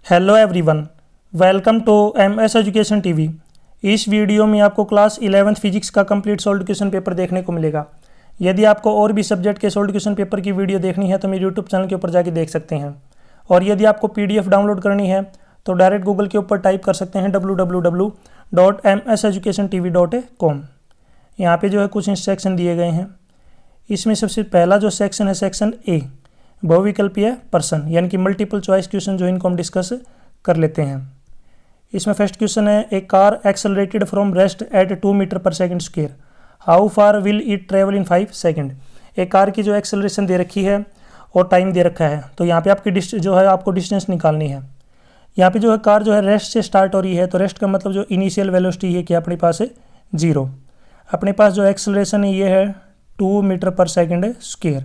Hello everyone, welcome to MS education TV. इस video में आपको क्लास 11th फिजिक्स का कंप्लीट सोल्ड क्वेश्चन पेपर देखने को मिलेगा। यदि आपको और भी सब्जेक्ट के सोल्ड क्वेश्चन पेपर की वीडियो देखनी है तो मेरे यूट्यूब चैनल के ऊपर जाके देख सकते हैं। और यदि आपको PDF डाउनलोड करनी है तो डायरेक्ट गूगल के ऊपर टाइप कर सकते हैं www.mseducationtv.com। यहाँ पे जो है कुछ इंस्ट्रक्शन दिए गए हैं। इसमें सबसे पहला जो सेक्शन है सेक्शन ए, बहुविकल्पीय प्रश्न यानी कि मल्टीपल चॉइस क्वेश्चन जो इनको हम डिस्कस कर लेते हैं। इसमें फर्स्ट क्वेश्चन है, a car accelerated from rest at 2 metre per second square, how far will it travel in 5 second. एक कार की जो एक्सेलरेशन दे रखी है और टाइम दे रखा है, तो यहाँ पे आपकी जो है आपको डिस्टेंस निकालनी है। यहाँ पे जो है कार जो है रेस्ट से स्टार्ट हो रही है, तो रेस्ट का मतलब जो इनिशियल वेलोसिटी है कि अपने पास है 0। अपने पास जो एक्सेलरेशन है ये है 2 metre per second square,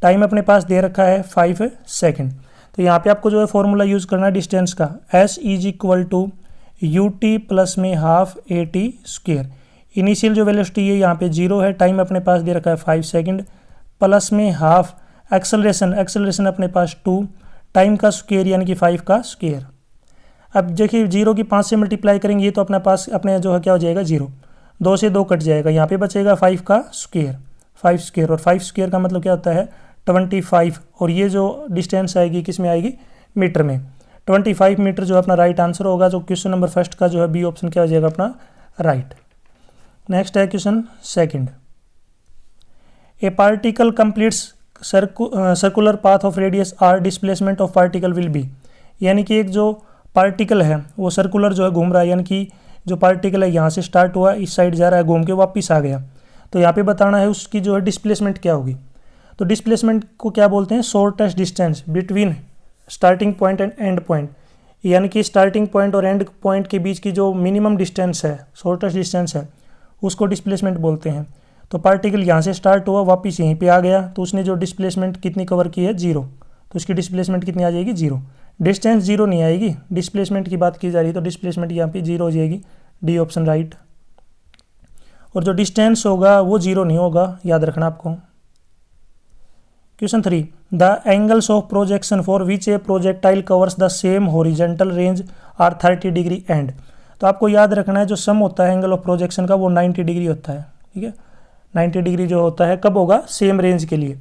time अपने पास दे रखा है 5 सेकंड। तो यहाँ पे आपको जो है फॉर्मूला यूज़ करना है डिस्टेंस का, S is equal to ut plus में हाफ AT स्क्वायर। इनिशियल जो वेलोसिटी है यहाँ पे 0 है, टाइम अपने पास दे रखा है 5 सेकंड, प्लस में हाफ एक्सेलरेशन अपने पास 2, टाइम का स्क्वायर यानी कि 5 का स्क्वायर। अब देखिए 0 की 5 से मल्टीप्लाई करेंगे तो अपने पास अपने जो है क्या हो जाएगा 0, 2 से 2 कट जाएगा, यहाँ पे बचेगा 5 का स्क्वायर, 5 स्क्वायर। और 5 स्क्वायर का मतलब क्या होता है 25। और ये जो डिस्टेंस आएगी किस में आएगी, मीटर में। 25 मीटर जो अपना राइट आंसर होगा। जो क्वेश्चन नंबर फर्स्ट का जो है बी ऑप्शन क्या हो जाएगा अपना राइट। नेक्स्ट है question second, a particle completes circular path of radius R, displacement of particle will be. यानी कि एक जो पार्टिकल है वो सर्कुलर जो है घूम रहा है, यानी कि जो पार्टिकल है यहाँ से स्टार्ट हुआ, इस साइड जा रहा है, घूम के वापस आ गया। तो यहाँ पे बताना है उसकी जो है डिस्प्लेसमेंट क्या होगी। तो डिस्प्लेसमेंट को क्या बोलते हैं, shortest distance between starting point and and point. यानी कि स्टार्टिंग पॉइंट और एंड पॉइंट के बीच की जो मिनिमम डिस्टेंस है, शॉर्टेस्ट डिस्टेंस है, उसको डिस्प्लेसमेंट बोलते हैं। तो पार्टिकल यहाँ से स्टार्ट हुआ, वापस यहीं पे आ गया, तो उसने जो डिस्प्लेसमेंट कितनी कवर की है 0, तो उसकी डिस्प्लेसमेंट कितनी आ जाएगी 0। डिस्टेंस 0 नहीं आएगी, डिस्प्लेसमेंट की बात की जा रही है, तो डिस्प्लेसमेंट यहाँ पे 0 हो जाएगी, डी ऑप्शन राइट। और जो डिस्टेंस होगा वो 0 नहीं होगा, याद रखना आपको। Question 3, the angles of projection for which a projectile covers the same horizontal range are 30 degree and. तो आपको याद रखना है जो सम होता है एंगल ऑफ प्रोजेक्शन का वो 90 डिग्री होता है, ठीक है। 90 डिग्री जो होता है कब होगा, सेम रेंज के लिए।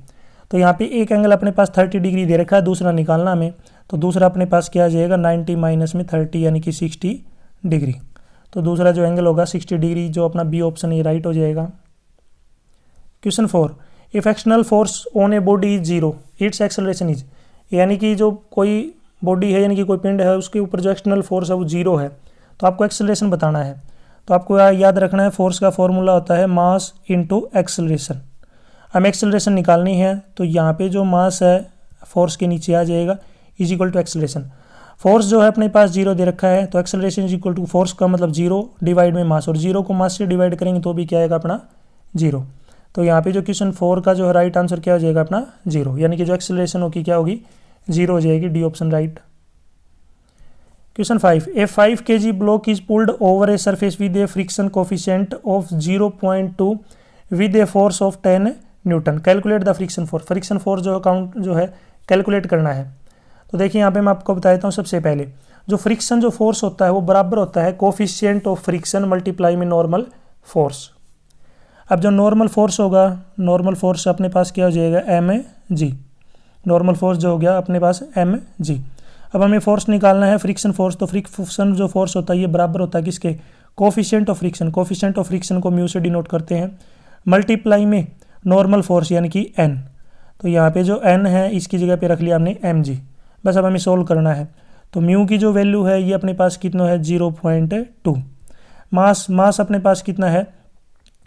तो यहाँ पे एक एंगल अपने पास 30 डिग्री दे रखा है, दूसरा निकालना हमें, तो दूसरा अपने पास क्या आ जाएगा 90 माइनस में 30 यानी कि 60 डिग्री। तो दूसरा जो एंगल होगा 60 डिग्री, जो अपना बी ऑप्शन ये राइट हो जाएगा। Question 4, if external force on a body is 0, it's acceleration is. यानी कि जो कोई बॉडी है यानी कि कोई पिंड है उसके ऊपर जो एक्सटर्नल फोर्स है वो 0 है, तो आपको एक्सेलरेशन बताना है। तो आपको याद रखना है फोर्स का फॉर्मूला होता है मास इंटू एक्सेलरेशन। हमें एक्सेलरेशन निकालनी है, तो यहाँ पे जो मास है फोर्स के नीचे आ जाएगा is equal to acceleration. Force जो है अपने पास 0 दे रखा है, तो acceleration is equal to force का मतलब 0 डिवाइड में मास, और 0 को मास से डिवाइड करेंगे तो भी क्या आएगा अपना 0। तो यहाँ पे जो क्वेश्चन 4 का जो है राइट आंसर क्या हो जाएगा अपना 0, यानी कि जो एक्सेलरेशन होगी क्या होगी 0 हो जाएगी, D option right. Question 5, A 5 kg block is pulled over a surface with A friction coefficient of 0.2 with a force of 10 Newton, calculate the friction force. Friction force जो काउंट जो है कैलकुलेट करना है। तो देखिए यहाँ पे मैं आपको बता देता हूँ, सबसे पहले जो फ्रिक्शन जो फोर्स होता है वो बराबर होता है कोफिशिएंट ऑफ फ्रिक्शन मल्टीप्लाई में नॉर्मल फोर्स। अब जो नॉर्मल फोर्स होगा, नॉर्मल फोर्स अपने पास क्या हो जाएगा mg, नॉर्मल फोर्स जो हो गया अपने पास mg। अब हमें फोर्स निकालना है फ्रिक्शन फोर्स, तो फ्रिक्शन जो फोर्स होता है ये बराबर होता है किसके, coefficient of friction. Coefficient of friction को म्यू से डिनोट करते हैं, मल्टीप्लाई में नॉर्मल फोर्स यानी कि n। तो यहाँ पे जो n है इसकी जगह पे रख लिया हमने mg। बस अब हमें सोल्व करना है, तो म्यू की जो वैल्यू है ये अपने पास कितना है 0.2। मास अपने पास कितना है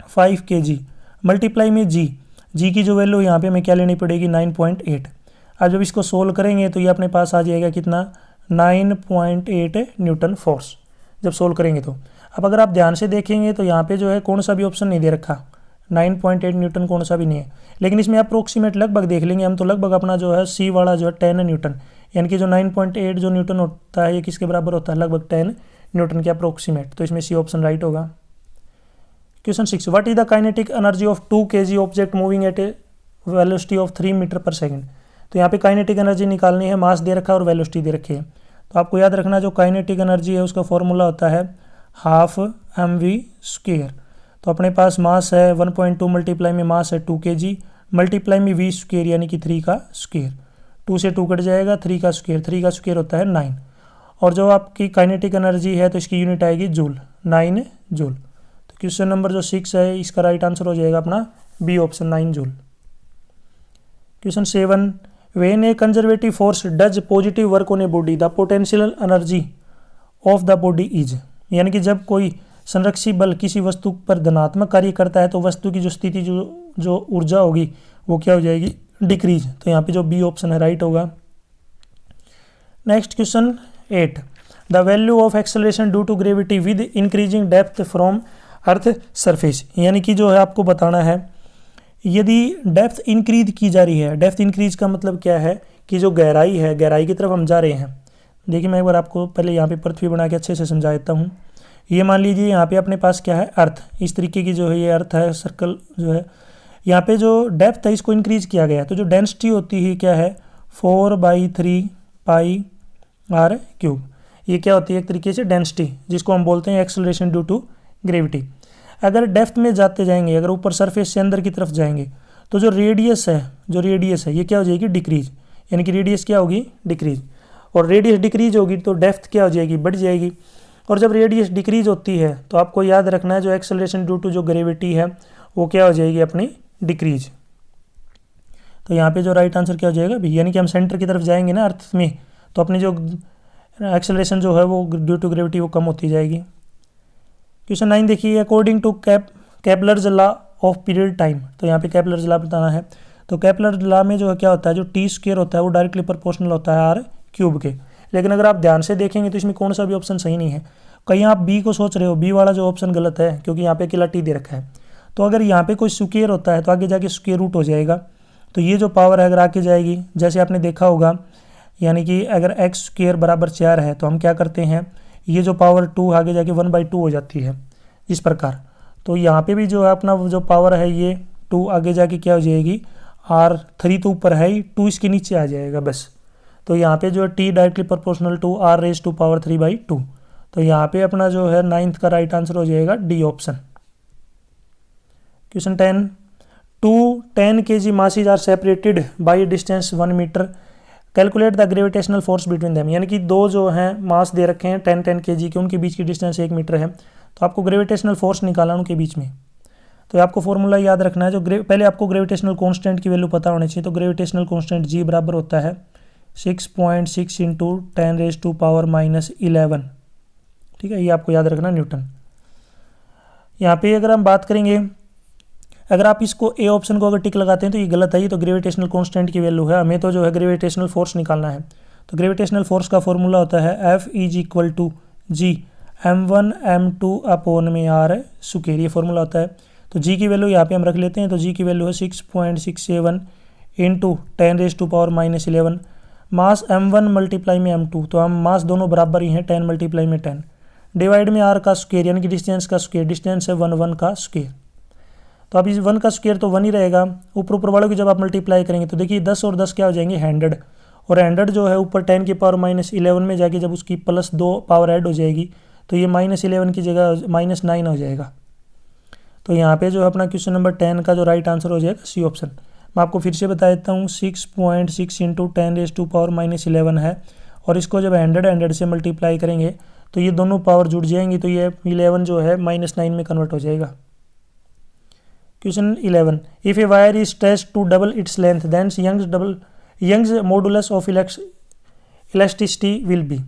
5 kg, मल्टीप्लाई में g की जो वैल्यू यहाँ पे हमें क्या लेनी पड़ेगी 9.8। अब जब इसको सोल्व करेंगे तो ये अपने पास आ जाएगा कितना 9.8 न्यूटन फोर्स जब सोल्व करेंगे तो। अब अगर आप ध्यान से देखेंगे तो यहाँ पे जो है कौन सा भी ऑप्शन नहीं दे रखा, 9.8 न्यूटन कौन सा भी नहीं है, लेकिन इसमें अप्रोक्सीमेट लगभग देख लेंगे हम, तो लगभग अपना जो है सी वाला जो है 10 न्यूटन, यानी कि जो 9.8 जो न्यूटन होता है ये किसके बराबर होता है लगभग 10 न्यूटन के अप्रोक्सीमेट। तो इसमें सी ऑप्शन राइट होगा। Question 6, what is the kinetic energy of 2 kg object moving at a velocity of 3 metre per second. तो यहाँ पे काइनेटिक एनर्जी निकालनी है, मास दे रखा है और वेलोसिटी दे रखी है। तो आपको याद रखना जो काइनेटिक एनर्जी है उसका फॉर्मूला होता है हाफ mv²। तो अपने पास मास है 1.2 मल्टीप्लाई में मास है 2 kg मल्टीप्लाई में v² यानी कि 3 का स्क्वेयर, 2 से 2 कट जाएगा, 3 का स्क्वेयर होता है 9। और जो आपकी काइनेटिक एनर्जी है तो इसकी यूनिट आएगी जूल, 9 जूल। तो क्वेश्चन नंबर जो 6 है इसका राइट आंसर हो जाएगा अपना b option 9 joule. Question 7, when a conservative force does positive work on a body the potential energy of the body is, यानी कि जब कोई संरक्षित बल किसी वस्तु पर धनात्मक कार्य करता है तो वस्तु की जो स्थिति जो ऊर्जा होगी वो क्या हो जाएगी, डिक्रीज। तो यहाँ पे जो बी ऑप्शन है राइट होगा। Next question 8, the value of acceleration due to gravity with increasing depth from earth surface, यानी कि जो है आपको बताना है यदि डेप्थ इंक्रीज की जा रही है। डेप्थ इंक्रीज का मतलब क्या है कि जो गहराई है, गहराई की तरफ हम जा रहे हैं। देखिए मैं एक बार आपको पहले यहाँ पे पृथ्वी बना के अच्छे से समझा देता हूँ। ये मान लीजिए यहाँ पे अपने पास क्या है, अर्थ, इस तरीके की जो है ये अर्थ है, सर्कल जो है, यहाँ पे जो डेप्थ है इसको इंक्रीज किया गया है। तो जो डेंसिटी होती है क्या है 4/3 पाई r क्यूब, ये क्या होती है एक तरीके से डेंसिटी, जिसको हम बोलते हैं एक्सेलरेशन ड्यू टू ग्रेविटी। अगर डेप्थ में जाते जाएंगे, अगर ऊपर सरफेस से अंदर की तरफ जाएंगे तो जो रेडियस है ये क्या हो जाएगी, डिक्रीज, यानी कि रेडियस क्या होगी, डिक्रीज। और रेडियस डिक्रीज होगी तो डेप्थ क्या हो जाएगी, बढ़ जाएगी। और जब रेडियस डिक्रीज होती है तो आपको याद रखना है जो एक्सेलरेशन ड्यू टू जो ग्रेविटी है वो क्या हो जाएगी अपनी, डिक्रीज। तो यहाँ पे जो राइट आंसर क्या हो जाएगा भी, यानी कि हम सेंटर की तरफ जाएंगे ना अर्थ में, तो अपनी जो एक्सेलरेशन जो है वो ड्यू टू ग्रेविटी वो कम होती जाएगी। क्वेश्चन 9 देखिए, according to Kepler's law of period time, तो यहाँ पे केपलर्स लॉ बताना है। तो केपलर लॉ में जो है क्या होता है, जो t² होता है वो डायरेक्टली प्रोपोर्शनल होता है r³ के। लेकिन अगर आप ध्यान से देखेंगे तो इसमें कौन सा भी ऑप्शन सही नहीं है। कहीं आप बी को सोच रहे हो, बी वाला जो ऑप्शन गलत है क्योंकि यहाँ पे अकेला t दे रखा है। तो अगर यहाँ पे कोई स्क्वायर होता है तो आगे जाके स्क्वायर रूट हो जाएगा। तो ये जो पावर है अगर आके जाएगी, जैसे आपने देखा होगा, यानी कि अगर x² बराबर 4 है तो हम क्या करते हैं, ये जो पावर 2 आगे जाके 1/2 हो जाती है इस प्रकार। तो यहाँ पे भी जो है अपना जो पावर है ये 2 आगे जाके क्या हो जाएगी, r3 तो ऊपर है ही, 2 इसके नीचे आ जाएगा बस। तो यहाँ पे जो है t directly proportional to r⁻³ तो यहाँ पे अपना जो है 9th का राइट आंसर हो जाएगा d option. Question 10, 10 kg masses are separated by distance 1 metre, calculate the gravitational force between them, यानी कि दो जो हैं मास दे रखे हैं 10 kg के, उनके बीच की डिस्टेंस 1 मीटर है। तो आपको ग्रेविटेशनल फोर्स निकालना उनके बीच में। तो आपको फॉर्मूला याद रखना है, जो पहले आपको ग्रेविटेशनल कांस्टेंट की वैल्यू पता होनी चाहिए। तो ग्रेविटेशनल कांस्टेंट g बराबर होता है 6.6 × 10⁻⁻11। ठीक है, ये आपको याद रखना न्यूटन। यहाँ पे अगर हम बात करेंगे, अगर आप इसको ए ऑप्शन को अगर टिक लगाते हैं तो ये गलत है, ये तो ग्रेविटेशनल कांस्टेंट की वैल्यू है, हमें तो जो है ग्रेविटेशनल फोर्स निकालना है। तो ग्रेविटेशनल फोर्स का फॉर्मूला होता है F = G m1 m2/r², ये फॉर्मूला होता है। तो g की वैल्यू यहाँ पे हम रख लेते हैं। तो g की वैल्यू है 6.67 × 10⁻⁻11। मास m1 मल्टीप्लाई में m2, तो हम मास दोनों बराबर ही हैं, 10 मल्टीप्लाई में 10 डिवाइड में r का स्क्वायर, यानी कि डिस्टेंस का स्क्वायर, डिस्टेंस है 1 का स्क्वायर। तो अब इस 1 का स्क्वायर तो 1 ही रहेगा, ऊपर वालों की जब आप मल्टीप्लाई करेंगे तो देखिए 10 और 10 क्या हो जाएंगे 100, और 100 जो है ऊपर 10⁻⁻11 में जाके जब उसकी +2 पावर ऐड हो जाएगी तो ये -11 की जगह -9 हो जाएगा। तो यहाँ पे जो है अपना क्वेश्चन नंबर 10 का जो राइट आंसर हो जाएगा सी ऑप्शन। मैं आपको फिर से बता देता हूँ, 6.6 × 10⁻⁻11 है, और इसको जब 100 से मल्टीप्लाई करेंगे तो ये दोनों पावर जुड़ जाएंगी, तो ये 11 जो है -9 में कन्वर्ट हो जाएगा। Question 11, if a wire is stretched to double its length then Young's modulus of elasticity will be,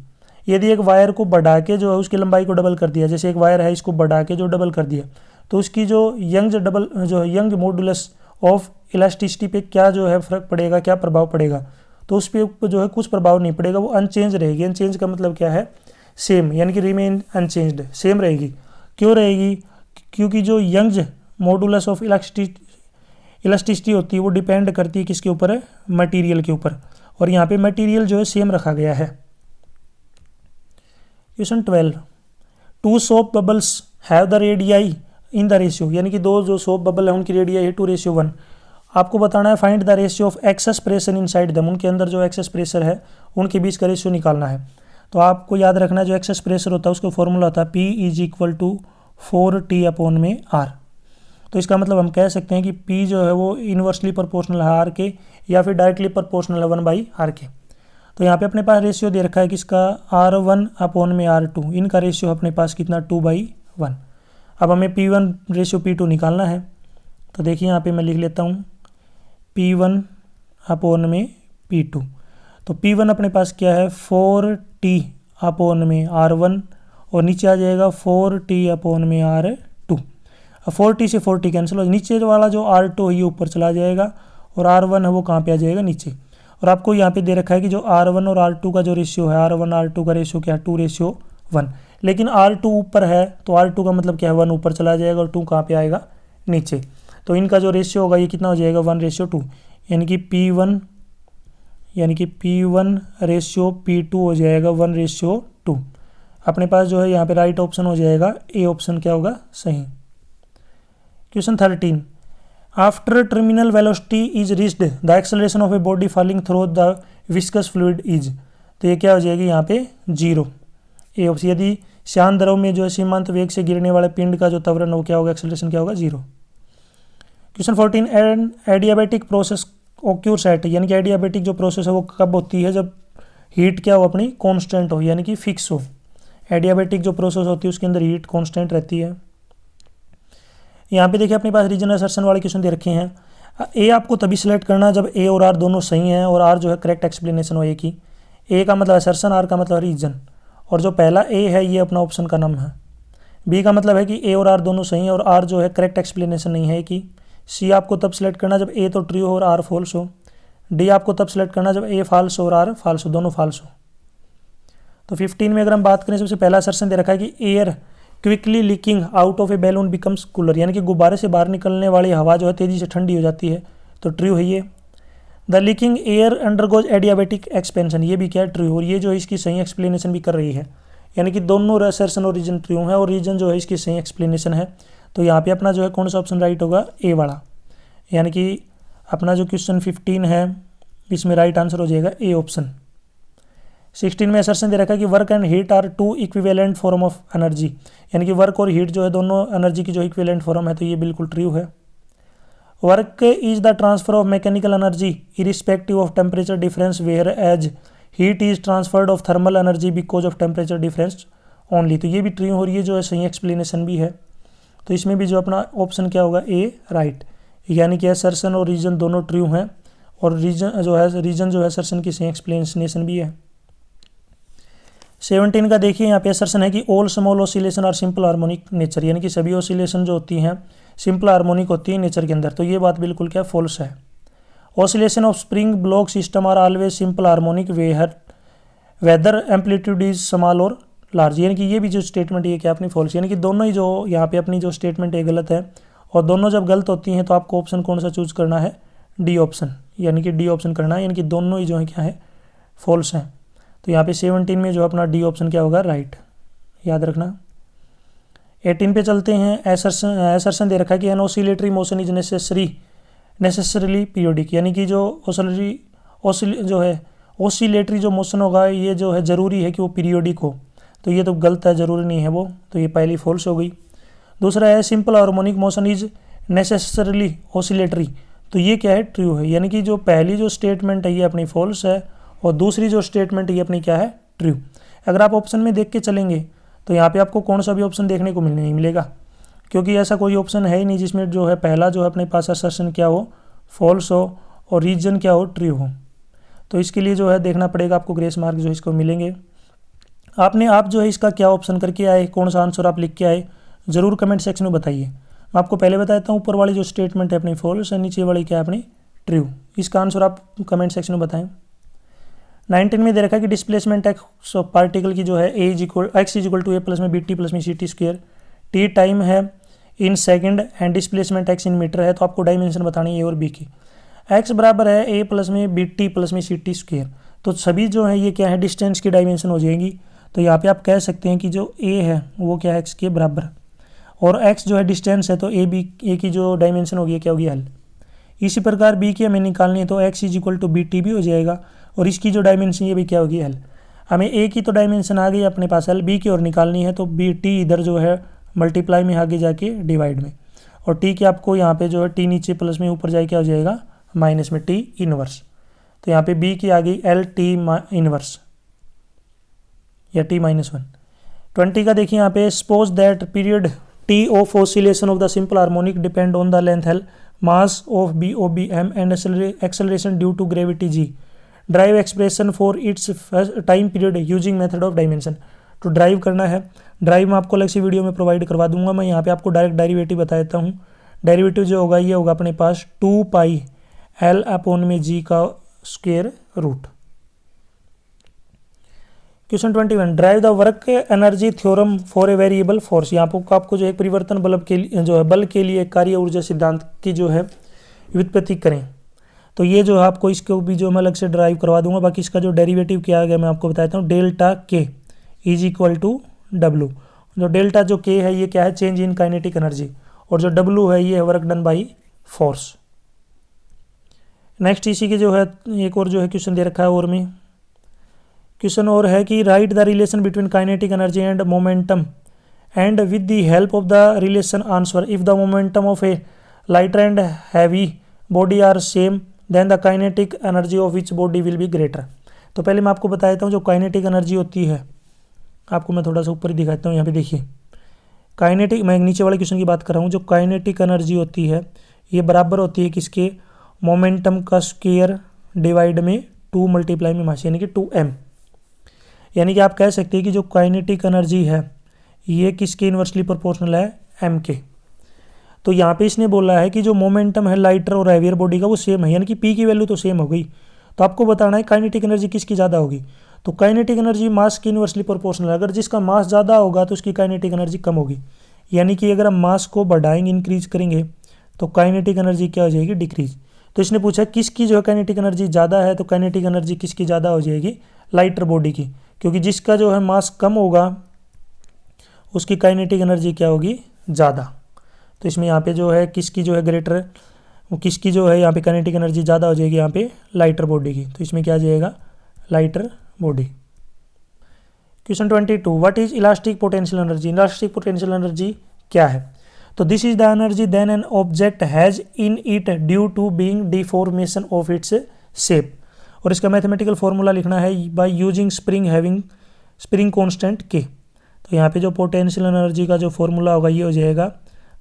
यदि एक वायर को बढ़ा के जो है उसकी लंबाई को डबल कर दिया, जैसे एक वायर है इसको बढ़ा के जो डबल कर दिया, तो उसकी जो यंग मॉडुलस ऑफ इलास्टिसिटी पे क्या जो है फर्क पड़ेगा, क्या प्रभाव पड़ेगा। तो उस पर जो है कुछ प्रभाव नहीं पड़ेगा, वो अनचेंज रहेगी। अनचेंज का मतलब क्या है, सेम, यानी कि रिमेन अनचेंज्ड, सेम रहेगी। क्यों रहेगी, क्योंकि जो यंग मॉडुलस ऑफ इलास्टिसिटी होती है वो डिपेंड करती है किसके ऊपर है, मटेरियल के ऊपर, और यहाँ पे मटेरियल जो है सेम रखा गया है। Question 12, 2 soap bubbles have the radii in the ratio, यानी कि दो जो सोप बबल है उनकी रेडियाई है 2:1। आपको बताना है find the ratio of excess pressure inside दम, उनके अंदर जो एक्सेस प्रेशर है उनके बीच का रेशियो निकालना है। तो आपको याद रखना है जो एक्सेस प्रेशर होता है उसका फॉर्मूला होता है P = 4T/R। तो इसका मतलब हम कह सकते हैं कि P जो है वो इन्वर्सली प्रोपोर्शनल है R के या फिर डायरेक्टली प्रोपोर्शनल है 1/R के। तो यहाँ पे अपने पास रेशियो दे रखा है किसका R1/R2, इनका रेशियो अपने पास कितना 2/1। अब हमें P1 रेशियो P2 निकालना है। तो देखिए यहाँ पे मैं लिख लेता हूँ P1/P2। तो P1 अपने पास क्या है 4T/R1 और नीचे आ जाएगा 4T/R2। अब 4T से 4T कैंसिल हो, नीचे वाला जो R2 है ये ऊपर चला जाएगा और R1 है वो कहाँ पे आ जाएगा नीचे। और आपको यहाँ पे दे रखा है कि जो R1 और R2 का जो रेशियो है R1/R2 का रेशियो क्या है 2:1, लेकिन R2 ऊपर है तो R2 का मतलब क्या है 1 ऊपर चला जाएगा और 2 कहाँ पे आएगा नीचे। तो इनका जो रेशियो होगा ये कितना हो जाएगा 1:2, यानी कि P1 रेशियो P2 हो जाएगा 1:2। अपने पास जो है यहाँ पे राइट ऑप्शन हो जाएगा ए ऑप्शन क्या होगा सही। Question 13, after terminal velocity is reached the acceleration of a body falling through the viscous fluid is. तो ये क्या हो जाएगी यहाँ पे 0, ए ऑप्शन। यदि शांत द्रव में जो है सीमांत वेग से गिरने वाले पिंड का जो त्वरण हो क्या होगा एक्सेलरेशन क्या होगा 0। Question 14, an adiabatic process occurs at, यानी कि एडियाबेटिक जो प्रोसेस है वो कब होती है जब हीट क्या हो अपनी कांस्टेंट हो यानी कि फिक्स हो। एडियाबेटिक जो प्रोसेस होती है उसके अंदर हीट कांस्टेंट रहती है। यहाँ पे देखिए अपने पास रीजन असर्शन वाले क्वेश्चन दे रखे हैं। ए आपको तभी सिलेक्ट करना जब ए और आर दोनों सही हैं और आर जो है करेक्ट एक्सप्लेनेशन हो ए की। ए का मतलब असर्शन, आर का मतलब रीजन, और जो पहला ए है ये अपना ऑप्शन का नाम है। बी का मतलब है कि ए और आर दोनों सही हैं और आर जो है करेक्ट एक्सप्लेनेशन नहीं है कि। सी आपको तब सिलेक्ट करना जब ए तो ट्रू हो और आर फॉल्स हो। डी आपको तब सिलेक्ट करना जब ए फॉल्स हो और आर फॉल्स हो, दोनों फॉल्स हो। तो 15 में अगर हम बात करें सबसे पहला असर्शन दे रखा है कि air quickly leaking out of A balloon becomes cooler, यानी कि गुब्बारे से बाहर निकलने वाली हवा जो है तेज़ी से ठंडी हो जाती है, तो ट्रू है ये। The leaking air undergoes adiabatic expansion, ये भी क्या है ट्रू, और ये जो इसकी सही एक्सप्लेनेशन भी कर रही है, यानी कि दोनों असर्शन और रीजन ट्रू है और रीजन जो है इसकी सही एक्सप्लेनेशन है। तो यहाँ पे अपना जो है कौन सा ऑप्शन राइट होगा ए वाला, यानी कि अपना जो क्वेश्चन 15 है इसमें राइट आंसर हो जाएगा ए ऑप्शन। 16 में असर्शन दे रखा है कि work and heat are two equivalent form of energy, यानी कि वर्क और हीट जो है दोनों एनर्जी की जो इक्विवेलेंट फॉर्म है, तो ये बिल्कुल ट्रू है। Work is the transfer of mechanical energy irrespective of temperature difference whereas heat is transferred of thermal energy because of temperature difference only, तो ये भी ट्रू हो रही है, जो है सही एक्सप्लेनेशन भी है। तो इसमें भी जो अपना ऑप्शन क्या होगा ए राइट, यानी कि असर्शन और रीजन दोनों ट्रू हैं और रीजन जो है असर्शन की सही एक्सप्लेनेशन भी है। 17 का देखिए यहाँ पे असर्शन है कि all small oscillation are simple harmonic nature, यानी कि सभी ऑसिलेशन जो होती हैं सिंपल हार्मोनिक होती है नेचर के अंदर, तो ये बात बिल्कुल क्या फॉल्स है। Oscillation of spring block system are always simple harmonic whether amplitude is small और लार्ज, यानी कि ये भी जो स्टेटमेंट ये क्या अपनी फॉल्स, यानी कि दोनों ही जो यहाँ पे अपनी जो स्टेटमेंट है गलत है, और दोनों जब गलत होती हैं तो आपको ऑप्शन कौन सा चूज करना है डी ऑप्शन, यानी कि डी ऑप्शन करना है, यानी कि दोनों ही जो है क्या है फॉल्स हैं। तो यहाँ पे 17 में जो अपना डी ऑप्शन क्या होगा राइट, याद रखना। 18 पे चलते हैं। असर्शन दे रखा है कि an oscillatory motion is necessarily periodic, यानी कि जो ऑसिलेटरी जो मोशन होगा ये जो है ज़रूरी है कि वो पीरियोडिक हो, तो ये तो गलत है, ज़रूरी नहीं है वो, तो ये पहली फॉल्स हो गई। दूसरा है simple harmonic motion is necessarily oscillatory, तो ये क्या है ट्रू है, यानी कि जो पहली जो स्टेटमेंट है ये अपनी फॉल्स है और दूसरी जो स्टेटमेंट ये अपनी क्या है ट्रू। अगर आप ऑप्शन में देख के चलेंगे तो यहाँ पे आपको कौन सा भी ऑप्शन देखने को नहीं मिलेगा, क्योंकि ऐसा कोई ऑप्शन है ही नहीं जिसमें जो है पहला जो है अपने पास असर्शन क्या हो फॉल्स हो और रीजन क्या हो ट्रू हो। तो इसके लिए जो है देखना पड़ेगा आपको, ग्रेस मार्क जो इसको मिलेंगे। आप जो है इसका क्या ऑप्शन करके आए, कौन सा आंसर आप लिख के आए, ज़रूर कमेंट सेक्शन में बताइए। मैं आपको पहले बताता हूँ ऊपर वाली जो स्टेटमेंट है अपनी फॉल्स है, नीचे वाली क्या है अपनी ट्रू, इसका आंसर आप कमेंट सेक्शन में बताएं। 19 में दे रखा है कि डिस्प्लेसमेंट एक्स ऑफ पार्टिकल की जो है x = a प्लस में bt प्लस में ct स्क्वायर, t टाइम है in second and displacement x in metre है, तो आपको डायमेंशन बतानी है a और b की। x बराबर है a प्लस में bt प्लस में ct स्क्वायर, तो सभी जो है ये क्या है डिस्टेंस की डायमेंशन हो जाएगी। तो यहाँ पे आप कह सकते हैं कि जो a है वो क्या है x के बराबर, और x जो है डिस्टेंस है तो a की जो डायमेंशन होगी क्या होगी l। इसी प्रकार b की हमें निकालनी है तो x = bt भी हो जाएगा और इसकी जो डायमेंशन ये भी क्या होगी l। हमें ए की तो डायमेंशन आ गई अपने पास एल, बी की और निकालनी है तो बी टी इधर जो है मल्टीप्लाई में आगे जाके डिवाइड में, और टी की आपको यहाँ पे जो है टी नीचे प्लस में ऊपर जाए क्या हो जाएगा माइनस में टी इनवर्स। तो यहाँ पे बी की आ गई एल टी इनवर्स या टी माइनस 1। 20 का देखिए यहाँ पे suppose that period T of oscillation of the simple harmonic depend on the length L, mass of b o b m and acceleration due to gravity g. Derive expression for its time period using method of dimension. तो derive करना है, drive मैं आपको अलग सी video में provide करवा दूंगा। मैं यहाँ पे आपको डायरेक्ट डेरिवेटिव बता देता हूँ। डेरिवेटिव जो होगा ये होगा अपने पास 2 पाई एल अपॉन में जी का square root. Question 21, drive the work energy theorem for a variable force. यहाँ पर आपको जो है परिवर्तन बल्ब के लिए जो है बल के लिए कार्य ऊर्जा सिद्धांत की जो है व्युत्पत्ति करें। तो ये जो है आपको इसको भी जो मैं अलग से ड्राइव करवा दूंगा। बाकी इसका जो डेरिवेटिव किया गया मैं आपको बताता हूँ। डेल्टा के इज इक्वल टू डब्लू। जो डेल्टा जो के है ये क्या है, चेंज इन काइनेटिक एनर्जी, और जो डब्लू है ये है work done by force. Next इसी के जो है एक और जो है क्वेश्चन दे रखा है, और में क्वेश्चन और है कि write the relation between kinetic energy and momentum and with the help of the relation answer if the momentum of a lighter and heavy body are same then the kinetic energy of which body will be greater. तो पहले मैं आपको बता देता हूँ जो kinetic energy होती है, आपको मैं थोड़ा सा ऊपर ही दिखाता हूँ। यहाँ पे देखिए काइनेटिक, मैं नीचे वाले क्वेश्चन की बात कर रहा हूँ। जो काइनेटिक एनर्जी होती है ये बराबर होती है किसके, मोमेंटम का स्क्वायर डिवाइड में 2 मल्टीप्लाई में मास यानी कि 2m। यानी कि आप कह सकते हैं कि जो काइनेटिक एनर्जी है ये किसके इन्वर्सली प्रोपोर्शनल है, m के। तो यहाँ पे इसने बोला है कि जो मोमेंटम है लाइटर और हैवियर बॉडी का वो सेम है, यानी कि p की वैल्यू तो सेम हो गई। तो आपको बताना है काइनेटिक एनर्जी किसकी ज़्यादा होगी। तो काइनेटिक एनर्जी मास की इन्वर्सली प्रोपोर्शनल है। अगर जिसका मास ज़्यादा होगा तो उसकी काइनेटिक एनर्जी कम होगी। यानी कि अगर हम मास को बढ़ाएंगे, इंक्रीज करेंगे, तो काइनेटिक एनर्जी क्या हो जाएगी, डिक्रीज। तो इसने पूछा किसकी जो है काइनेटिक एनर्जी ज़्यादा है, तो काइनेटिक एनर्जी किसकी ज़्यादा हो जाएगी, लाइटर बॉडी की, क्योंकि जिसका जो है मास कम होगा उसकी काइनेटिक एनर्जी क्या होगी, ज़्यादा। तो इसमें यहाँ पे जो है किसकी जो है ग्रेटर, वो किसकी जो है यहाँ पे काइनेटिक एनर्जी ज़्यादा हो जाएगी, यहाँ पे लाइटर बॉडी की। तो इसमें क्या आ जाएगा, lighter body. Question 22, what is elastic potential energy. Elastic potential energy क्या है। तो this is the energy then an object has in it due to being deformation of its shape. और इसका मैथमेटिकल फॉर्मूला लिखना है by using spring having spring constant k. तो यहाँ पे जो पोटेंशियल एनर्जी का जो फॉर्मूला होगा ये हो जाएगा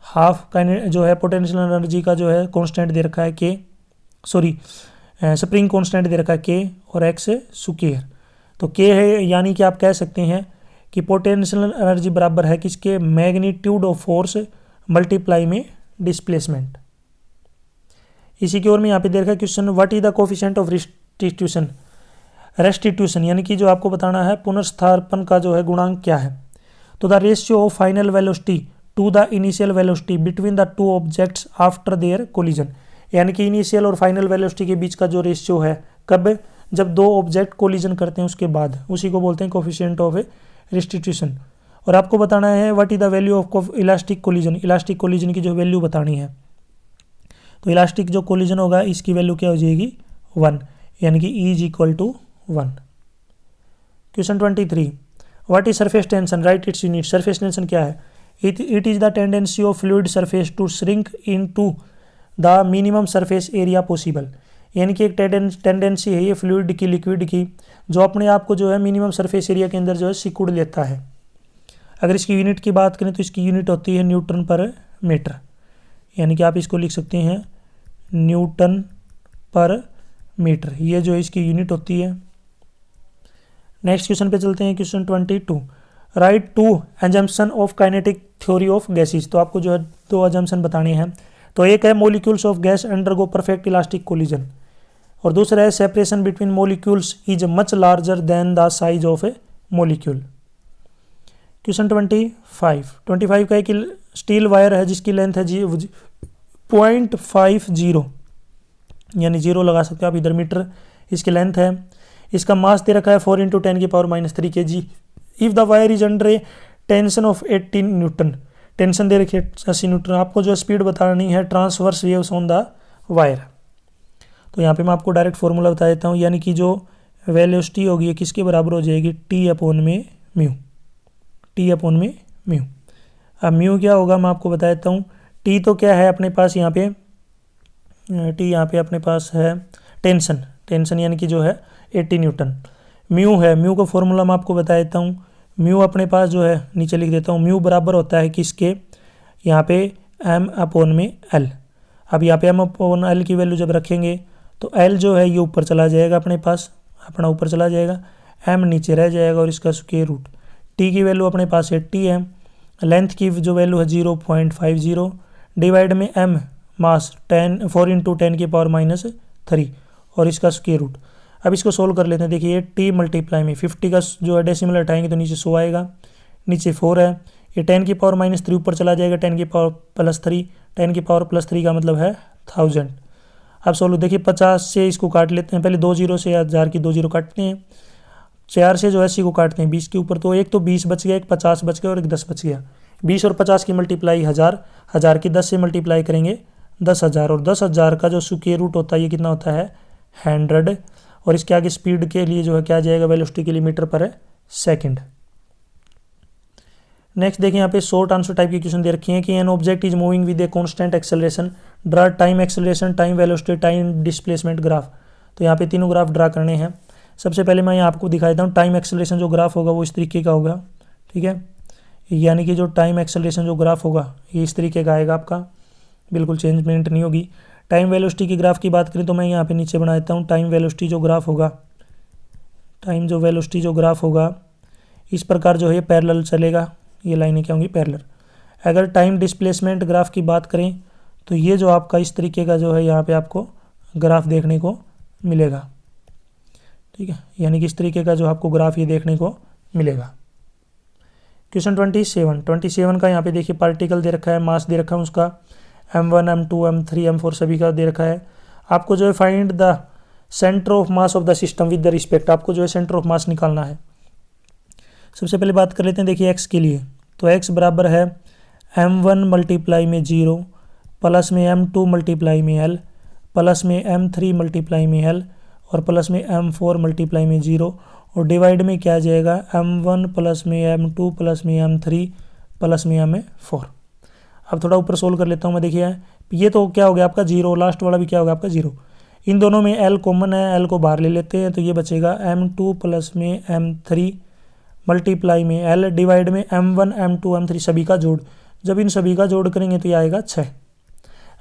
हाफ जो है पोटेंशियल एनर्जी का जो है कांस्टेंट दे रखा है के, सॉरी स्प्रिंग कांस्टेंट दे रखा है के और एक्स स्क्वायर। तो के है, यानी कि आप कह सकते हैं कि पोटेंशियल एनर्जी बराबर है किसके, मैग्नीट्यूड ऑफ फोर्स मल्टीप्लाई में डिस्प्लेसमेंट। इसी की ओर में यहाँ पे दे रखा है question, what is the coefficient of restitution, यानी कि जो आपको बताना है पुनर्स्थापन का जो है गुणांक क्या है। तो the ratio of final velocity to the initial velocity between the two objects after their collision. यानी कि इनिशियल और फाइनल वेलोसिटी के बीच का जो रेशियो है, कब, जब दो ऑब्जेक्ट कोलिजन करते हैं उसके बाद, उसी को बोलते हैं कोफिशिएंट ऑफ रेस्टिट्यूशन। और आपको बताना है what is the value of elastic collision. Elastic collision की जो वैल्यू बतानी है। तो इलास्टिक जो कोलिजन होगा इसकी वैल्यू क्या हो जाएगी, 1, यानी कि E is equal to 1। Question 23, what is surface tension, right its unit. Surface tension क्या है, it is the tendency of fluid surface to shrink into the minimum surface area possible. यानी कि एक टेंडेंसी है ये फ्लूइड की, liquid की, जो अपने आप को जो है मिनिमम सरफेस एरिया के अंदर जो है सिकुड़ लेता है। अगर इसकी यूनिट की बात करें तो इसकी यूनिट होती है न्यूटन पर मीटर, यानी कि आप इसको लिख सकते हैं न्यूटन पर मीटर, ये जो इसकी यूनिट होती है। नेक्स्ट क्वेश्चन पे चलते हैं, question 22, write two assumption of kinetic theory of gases. तो आपको जो है 2 एजम्पशन बताने हैं। तो एक है molecules of gas undergo perfect elastic collision, और दूसरा है separation between molecules is much larger than the size of A molecule. Question 25 का एक स्टील वायर है जिसकी लेंथ है 0.50, यानी 0 लगा सकते हो आप इधर, मीटर इसकी लेंथ है। इसका मास दे रखा है 4 × 10⁻³ kg। If the wire is under a tension of 18 newton, tension दे रखी है 80 न्यूटन। आपको जो स्पीड बतानी है transverse waves on the wire. तो यहाँ पे मैं आपको डायरेक्ट फॉर्मूला बता देता हूँ, यानी कि जो वेलोसिटी होगी किसके बराबर हो जाएगी, टी अपॉन में म्यू, टी अपॉन में म्यू। अब म्यू क्या होगा मैं आपको बता देता हूँ। टी तो क्या है अपने पास यहाँ पे, टी यहाँ पे अपने पास है टेंशन, टेंशन यानी कि जो है 80 न्यूटन। म्यू है, म्यू का फॉर्मूला मैं आपको बता देता हूँ। म्यू अपने पास जो है नीचे लिख देता हूँ, म्यू बराबर होता है किसके, यहाँ पे एम अपॉन में एल। अब यहाँ पे एम अपॉन एल की वैल्यू जब रखेंगे तो एल जो है ये ऊपर चला जाएगा, अपने पास अपना ऊपर चला जाएगा, एम नीचे रह जाएगा और इसका स्क्वायर रूट। टी की वैल्यू अपने पास 80 है, लेंथ की जो वैल्यू है 0.50, डिवाइड में एम मास 4 × 10⁻³ और इसका स्क्वायर रूट। अब इसको सोल्व कर लेते हैं। देखिए टी मल्टीप्लाई में 50 का जो है डेसिमल हटाएंगे तो नीचे 100 आएगा, नीचे 4 है, ये 10⁻³ ऊपर चला जाएगा, 10⁻+3, 10⁻+3 का मतलब है 1000। अब सोल्व देखिए 50 से इसको काट लेते हैं, पहले 2 जीरो से 1000 की 2 जीरो काटते हैं, 4 से जो है 80 को काटते हैं 20 के ऊपर, तो एक तो 20 बच गया, एक 50 बच गया और एक 10 बच गया। 20 और 50 की मल्टीप्लाई 1000, 1000 की 10 से मल्टीप्लाई करेंगे 10,000 और 10,000 का जो स्क्वायर रूट होता है ये कितना होता है 100। और इसके आगे स्पीड के लिए जो है क्या आ जाएगा, वेलोसिटी के लिए मीटर पर सेकंड। नेक्स्ट देखिए यहाँ पे शॉर्ट आंसर टाइप की क्वेश्चन दे रखी है कि an object is moving with a constant acceleration, draw time acceleration, time velocity, time displacement graph. तो यहाँ पे तीनों ग्राफ ड्रा करने हैं। सबसे पहले मैं यहाँ आपको दिखा देता हूँ, टाइम एक्सेलरेशन जो ग्राफ होगा वो इस तरीके का होगा, ठीक है, यानी कि जो टाइम एक्सेलरेशन जो ग्राफ होगा ये इस तरीके का आएगा आपका, बिल्कुल चेंजमेंट नहीं होगी। टाइम वेलोसिटी की ग्राफ की बात करें तो मैं यहाँ पे नीचे बना देता हूँ, टाइम वेलोसिटी जो ग्राफ होगा, टाइम जो वेलोसिटी जो ग्राफ होगा इस प्रकार जो है पैरेलल चलेगा, ये लाइनें क्या होंगी पैरेलल। अगर टाइम डिस्प्लेसमेंट ग्राफ की बात करें तो ये जो आपका इस तरीके का जो है यहाँ पे आपको ग्राफ देखने को मिलेगा, ठीक है, यानी कि इस तरीके का जो आपको ग्राफ ये देखने को मिलेगा। क्वेश्चन 27 का यहाँ पे देखिए पार्टिकल दे रखा है, मास दे रखा है उसका m1 m2 m3 m4 सभी का दे रखा है। आपको जो है find the centre of mass of the system with the respect, आपको जो है सेंटर ऑफ मास निकालना है। सबसे पहले बात कर लेते हैं देखिए x के लिए, तो x बराबर है m1 मल्टीप्लाई में 0 प्लस में m2 मल्टीप्लाई में l प्लस में m3 मल्टीप्लाई में l और प्लस में m4 मल्टीप्लाई में 0 और डिवाइड में क्या आ जाएगा m1 प्लस में m2 प्लस में m3 प्लस में m4। अब थोड़ा ऊपर सोल्व कर लेता हूँ मैं। देखिए ये तो क्या हो गया आपका 0, लास्ट वाला भी क्या होगा आपका 0। इन दोनों में l कॉमन है, l को बाहर ले लेते हैं तो ये बचेगा m2 प्लस में m3 मल्टीप्लाई में l डिवाइड में m1 m2 m3 सभी का जोड़। जब इन सभी का जोड़ करेंगे तो ये आएगा 6।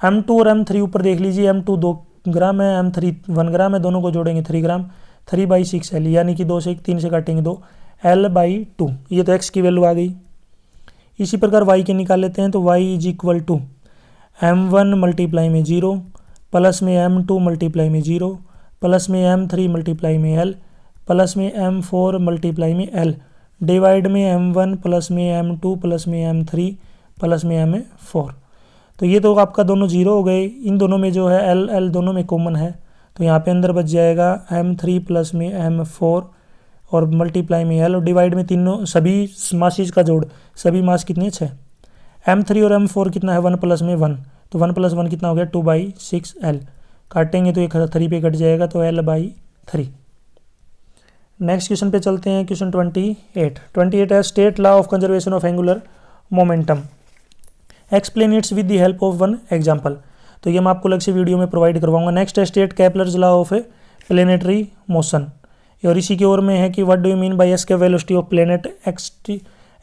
m2 और m3 ऊपर देख लीजिए, m2 2 ग्राम है, m3 1 ग्राम है, दोनों को जोड़ेंगे 3 ग्राम, 3/6 l यानी कि 2 से 3 से काटेंगे 2 l/2। ये तो x की वैल्यू आ गई। इसी प्रकार y के निकाल लेते हैं तो y is equal to m1 multiply में 0 प्लस में m2 मल्टीप्लाई में 0 प्लस में m3 मल्टीप्लाई में l प्लस में m4 मल्टीप्लाई में l डिवाइड में m1 प्लस में m2 प्लस में m3 प्लस में m4। तो ये तो आपका दोनों 0 हो गए। इन दोनों में जो है l दोनों में कॉमन है तो यहाँ पे अंदर बच जाएगा m3 प्लस में m4 और मल्टीप्लाई में l और डिवाइड में तीनों सभी मासेज का जोड़, सभी मास कितने 6। m3 और m4 कितना है 1 प्लस में 1, तो 1 प्लस 1 कितना हो गया 2/6 l। काटेंगे तो एक 3 पे कट जाएगा तो l/3। नेक्स्ट क्वेश्चन पे चलते हैं। क्वेश्चन 28 है state law of conservation of angular momentum, explain it's with the help of one example. तो ये मैं आपको अलग से वीडियो में प्रोवाइड करवाऊंगा। नेक्स्ट है state Kepler's law of planetary motion, और इसी की ओर में है कि what do you mean by escape velocity of planet,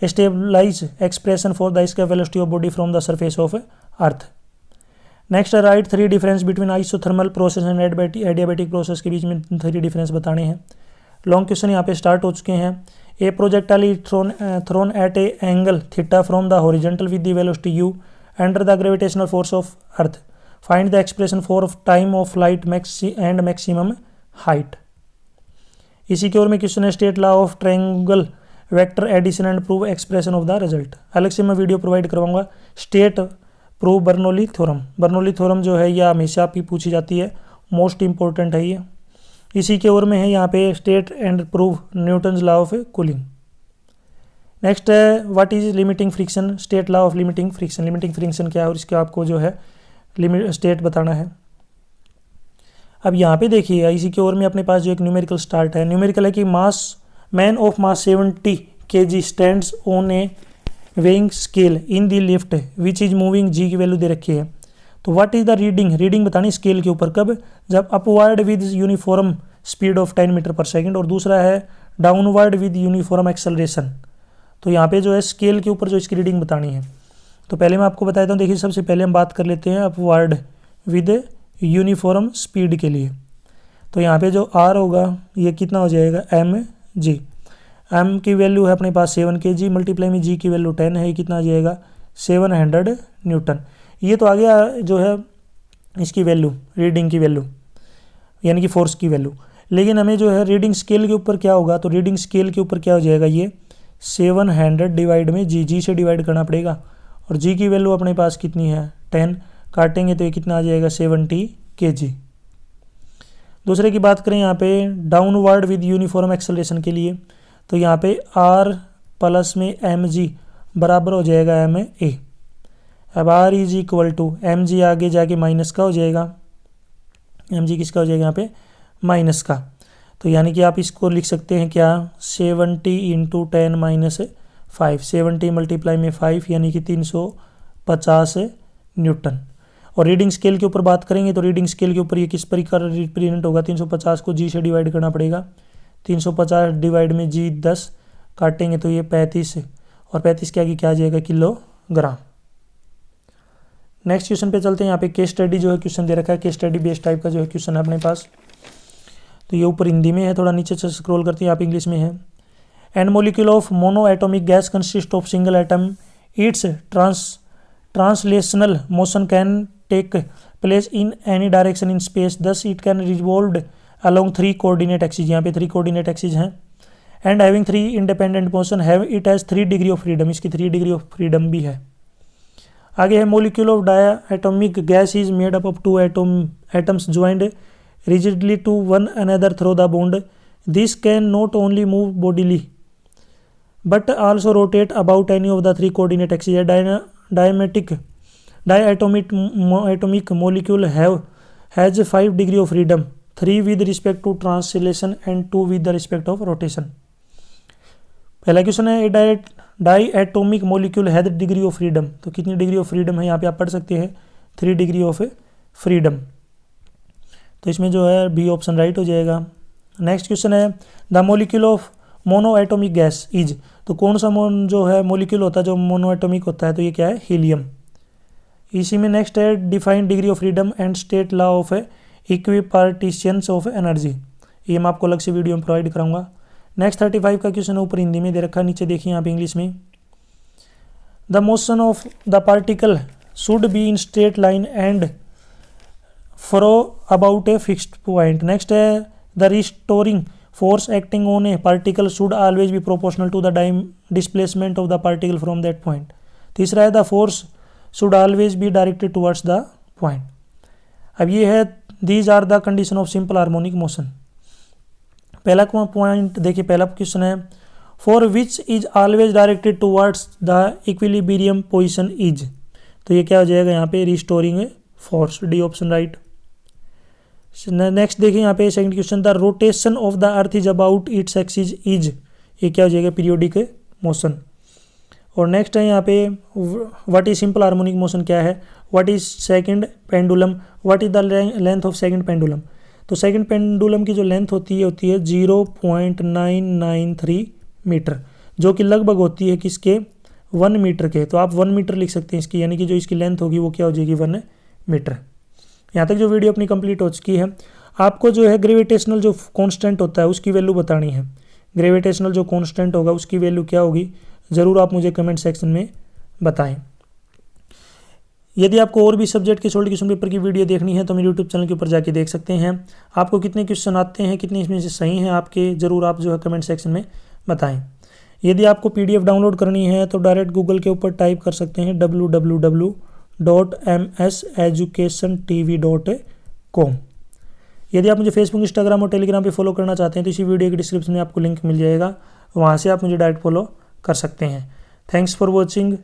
stabilize expression for the escape velocity of body from the surface of earth. Next है write 3 difference between isothermal process and adiabatic process, के बीच में 3 difference बताने हैं। Long question यहाँ पे start हो चुके हैं। A projectile thrown at a angle theta from the horizontal with the velocity u under the gravitational force of earth, find the expression for time of flight and maximum height. इसी की ओर में question है state law of triangle vector addition and prove expression of the result. अलग से मैं video provide करवाऊंगा। State prove Bernoulli theorem, Bernoulli theorem जो है यह हमेशा आपकी पूछी जाती है, मोस्ट इंपॉर्टेंट है ये। इसी के ओर में है यहाँ पे state and prove Newton's law of cooling. Next है what is limiting friction, state law of limiting friction, limiting friction क्या है और इसके आपको जो है लिमिट स्टेट बताना है। अब यहाँ पे देखिए इसी के ओर में अपने पास जो एक न्यूमेरिकल स्टार्ट है, न्यूमेरिकल है कि man of mass 70 kg stands on A weighing scale in the lift which is moving, जी की वैल्यू दे रखी है। तो व्हाट इज द रीडिंग बतानी स्केल के ऊपर, कब, जब upward with uniform speed of 10 metre पर सेकेंड, और दूसरा है डाउनवर्ड विद यूनिफॉर्म एक्सेलरेशन। तो यहाँ पे जो है स्केल के ऊपर जो इसकी रीडिंग बतानी है। तो पहले मैं आपको बताता हूँ, देखिए सबसे पहले हम बात कर लेते हैं अपवर्ड विद यूनिफॉर्म स्पीड के लिए। तो यहाँ पे जो आर होगा ये कितना हो जाएगा mg, m की वैल्यू है अपने पास 7 kg मल्टीप्लाई में g की वैल्यू 10 है, ये कितना आ जाएगा 700 न्यूटन। ये तो आ गया जो है इसकी वैल्यू, रीडिंग की वैल्यू यानी कि फोर्स की वैल्यू। लेकिन हमें जो है रीडिंग स्केल के ऊपर क्या होगा, तो रीडिंग स्केल के ऊपर क्या हो जाएगा, ये 700 डिवाइड में जी से डिवाइड करना पड़ेगा, और जी की वैल्यू अपने पास कितनी है 10, काटेंगे तो ये कितना आ जाएगा 70 kg। दूसरे की बात करें यहाँ पे डाउनवर्ड विद यूनिफॉर्म एक्सेलरेशन के लिए, तो यहाँ पे r प्लस में mg बराबर हो जाएगा ma। अब r is equal to mg आगे जाके माइनस का हो जाएगा, mg किसका हो जाएगा यहाँ पे माइनस का। तो यानी कि आप इसको लिख सकते हैं क्या 70 इंटू 10 माइनस 5, 70 मल्टीप्लाई में 5 यानी कि 350 न्यूटन। और रीडिंग स्केल के ऊपर बात करेंगे तो रीडिंग स्केल के ऊपर ये किस प्रकार रिप्रेजेंट होगा, 350 को जी से डिवाइड करना पड़ेगा, 350 डिवाइड में जी 10, काटेंगे तो ये 35 और 35 के आगे क्या आ जाएगा किलोग्राम। नेक्स्ट क्वेश्चन पे चलते हैं। यहाँ पे केस स्टडी जो है क्वेश्चन दे रखा है, केस स्टडी बेस्ड टाइप का जो है क्वेश्चन है अपने पास। तो ये ऊपर हिंदी में है, थोड़ा नीचे से स्क्रॉल करते हैं, यहाँ पे इंग्लिश में है। And molecule of mono atomic gas consist of single atom, its translational motion can take place in any direction in space, thus it can revolve along 3 coordinate axis, यहाँ पे 3 कोऑर्डिनेट एक्सिस हैं। And having 3 independent motion have it has 3 degree of freedom, इसकी 3 degree of freedom भी है। आगे है molecule of diatomic gas is made up of 2 atoms joined rigidly to one another through the bond. This can not only move bodily but also rotate about any of the 3 coordinate axes. Diatomic molecule has 5 degree of freedom, 3 with respect to translation and 2 with the respect of rotation. पहला question है diatomic molecule has degree of freedom, तो कितनी degree of freedom है यहाँ पे आप पढ़ सकते हैं 3 डिग्री ऑफ फ्रीडम। तो इसमें जो है बी ऑप्शन राइट हो जाएगा। नेक्स्ट क्वेश्चन है the molecule of mono atomic gas is, तो कौन सा जो है मोलिक्यूल होता है जो मोनो एटोमिक होता है, तो ये क्या है हीलियम। इसी में नेक्स्ट है define degree of freedom and state law of equipartitions of energy, ये मैं आपको अलग से वीडियो में प्रोवाइड कराऊंगा। नेक्स्ट 35 का क्वेश्चन ऊपर हिंदी में दे रखा है, नीचे देखिए यहाँ पे इंग्लिश में। The motion of the particle should be in straight line and fro about a fixed point. Next है the restoring force acting on a particle should always be proportional to the displacement of the particle from that point. तीसरा है the force should always be directed towards the point. अब ये है these are the condition of simple harmonic motion. पहला point देखिए, पहला question है for which is always directed towards the equilibrium position is, तो ये क्या हो जाएगा यहाँ पे restoring force, D option right. Next देखिए यहाँ पे second question the rotation of the earth is about its axis is, ये क्या हो जाएगा पीरियोडिक मोशन। और नेक्स्ट है यहाँ पे what is simple harmonic motion क्या है, what is second pendulum, what is the length of second pendulum. तो सेकंड पेंडुलम की जो लेंथ होती है 0.993 मीटर, जो कि लगभग होती है किसके 1 मीटर के। तो आप 1 मीटर लिख सकते हैं इसकी, यानी कि जो इसकी लेंथ होगी वो क्या हो जाएगी 1 मीटर। यहाँ तक जो वीडियो अपनी कंप्लीट हो चुकी है। आपको जो है ग्रेविटेशनल जो कांस्टेंट होता है उसकी वैल्यू बतानी है। ग्रेविटेशनल जो कांस्टेंट होगा उसकी वैल्यू क्या होगी, ज़रूर आप मुझे कमेंट सेक्शन में बताएं। यदि आपको और भी सब्जेक्ट के सोल्ड क्वेश्चन पेपर की वीडियो देखनी है तो मेरे यूट्यूब चैनल के ऊपर जाके देख सकते हैं। आपको कितने क्वेश्चन आते हैं, कितने इसमें से सही हैं आपके, ज़रूर आप जो है कमेंट सेक्शन में बताएं। यदि आपको PDF डाउनलोड करनी है तो डायरेक्ट गूगल के ऊपर टाइप कर सकते हैं www.mseducationtv.com। यदि आप मुझे फेसबुक, इंस्टाग्राम और टेलीग्राम पे फॉलो करना चाहते हैं तो इसी वीडियो के डिस्क्रिप्शन में आपको लिंक मिल जाएगा, वहाँ से आप मुझे डायरेक्ट फॉलो कर सकते हैं। Thanks for watching.